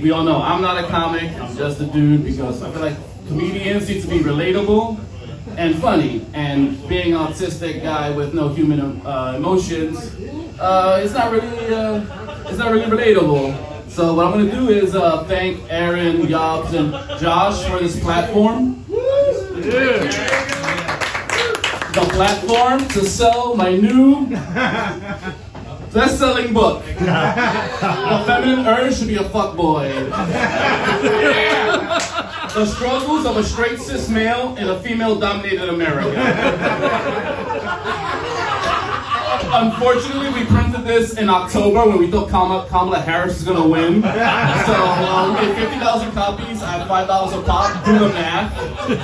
we all know I'm not a comic, I'm just a dude because I feel like comedians need to be relatable and funny. And being an autistic guy with no human emotions, it's not really relatable. So what I'm gonna do is thank Aaron, Yobs, and Josh for this platform. The platform to sell my new best-selling book. The Feminine Urge to be a fuckboy. The struggles of a straight cis male in a female-dominated America. Unfortunately, we printed this in October when we thought Kamala Harris was gonna win. So we did 50,000 copies at $5 a pop. Do the math.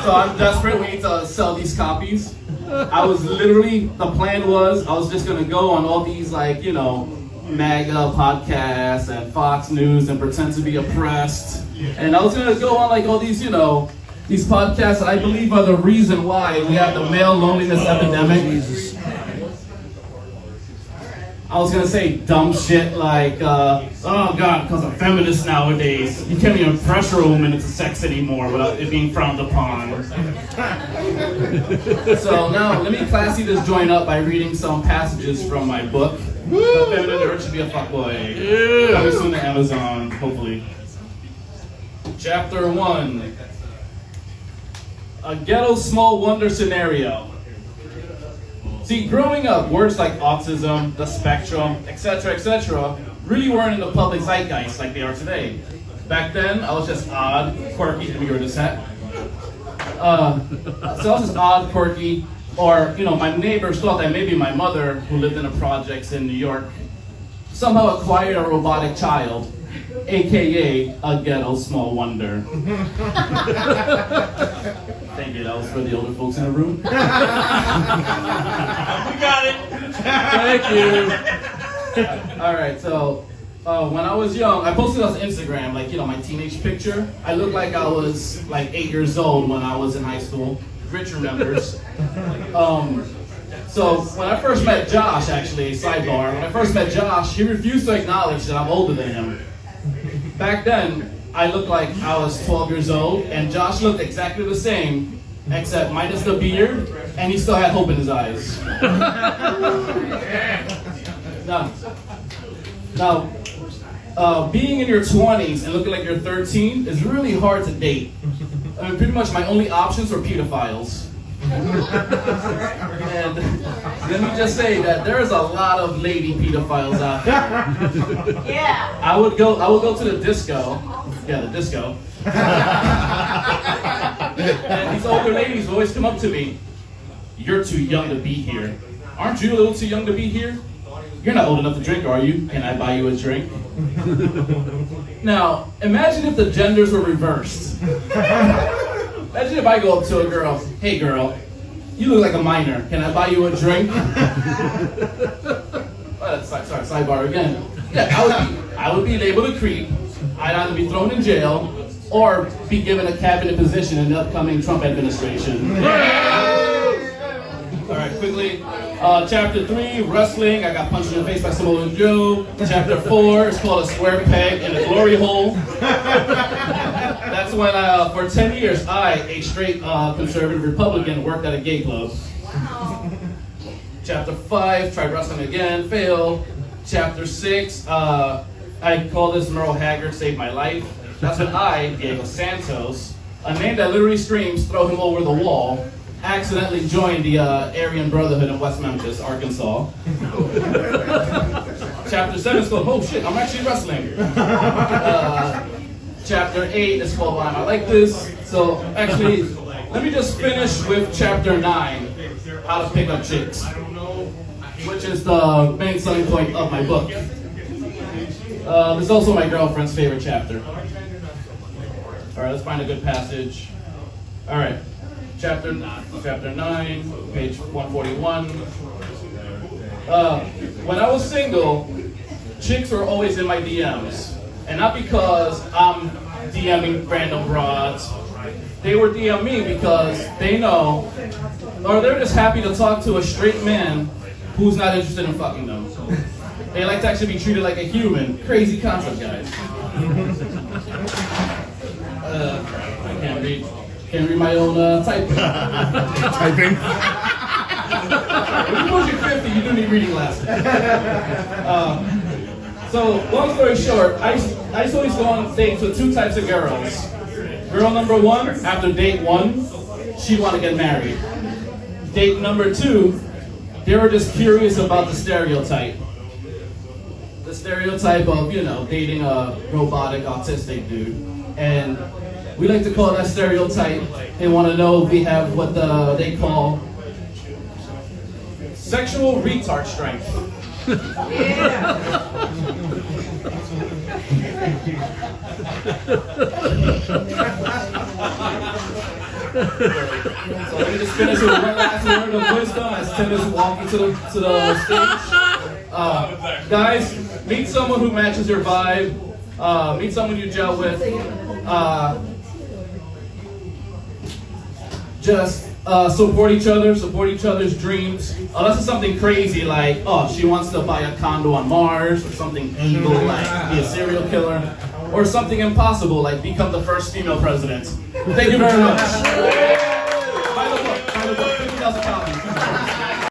So I'm desperate. We need to sell these copies. I was literally, the plan was, I was just gonna go on all these MAGA podcasts and Fox News and pretend to be oppressed. And I was gonna go on all these, these podcasts that I believe are the reason why we have the male loneliness epidemic. I was gonna say dumb shit like, oh God, because of feminists nowadays, you can't even pressure a woman into sex anymore without it being frowned upon. So now, let me classy this joint up by reading some passages from my book, The Feminine Urge to be a Fuckboy. Coming soon to Amazon, hopefully. Chapter 1. A ghetto small wonder scenario. See, growing up, words like autism, the spectrum, etc., really weren't in the public zeitgeist like they are today. Back then, I was just odd, quirky, we were descent. So I was just odd, quirky, or, my neighbors thought that maybe my mother, who lived in the projects in New York, somehow acquired a robotic child, AKA a ghetto small wonder. Thank you, that was for the older folks in the room. We got it. Thank you. All right, so when I was young, I posted on Instagram, my teenage picture. I looked like I was 8 years old when I was in high school. Rich remembers. So when I first met Josh, actually, sidebar, when I first met Josh, he refused to acknowledge that I'm older than him. Back then, I looked like I was 12 years old, and Josh looked exactly the same, except minus the beard, and he still had hope in his eyes. Now, being in your 20s and looking like you're 13 is really hard to date. I mean, pretty much my only options were pedophiles. And let me just say that there's a lot of lady pedophiles out there. Yeah. I would go to the disco. Yeah, the disco. And these older ladies would always come up to me. You're too young to be here. Aren't you a little too young to be here? You're not old enough to drink, are you? Can I buy you a drink? Now, imagine if the genders were reversed. Imagine if I go up to a girl, hey girl, you look like a minor, can I buy you a drink? Sorry, sidebar again. Yeah, I would be labeled a creep. I'd either be thrown in jail or be given a cabinet position in the upcoming Trump administration. All right, quickly. Chapter 3, wrestling. I got punched in the face by Samoa Joe. Chapter 4 is called a square peg in a glory hole. That's when, for 10 years, I, a straight conservative Republican, worked at a gay club. Chapter 5, tried wrestling again, failed. Chapter 6, I call this Merle Haggard saved my life. That's when I, Diego Santos, a name that literally screams throw him over the wall, accidentally joined the Aryan Brotherhood in West Memphis, Arkansas. Chapter 7 is called, oh shit, I'm actually wrestling. Chapter 8 is called Why Am I Like This? So actually, let me just finish with chapter 9, How to Pick Up Chicks, which is the main selling point of my book. This is also my girlfriend's favorite chapter. All right, let's find a good passage. All right. Chapter 9, page 141. When I was single, chicks were always in my DMs. And not because I'm DMing random broads. They were DMing me because they know, or they're just happy to talk to a straight man who's not interested in fucking them. They like to actually be treated like a human. Crazy concept, guys. I can't read my own typing. Typing. When you're pushing 50, you do need reading glasses. So, long story short, I used to always go on dates with two types of girls. Girl number one, after date one, she wanted to get married. Date number two, they were just curious about the stereotype. The stereotype of, dating a robotic, autistic dude. And we like to call that stereotype. They want to know if we have what they call sexual retard strength. So let me just finish with one last word of wisdom as Tim is walking to the stage. Guys, meet someone who matches your vibe. Meet someone you gel with. Just support each other, support each other's dreams. Unless it's something crazy like, she wants to buy a condo on Mars, or something evil like be a serial killer, or something impossible like become the first female president. Thank you very much. Buy the book, 50,000 copies.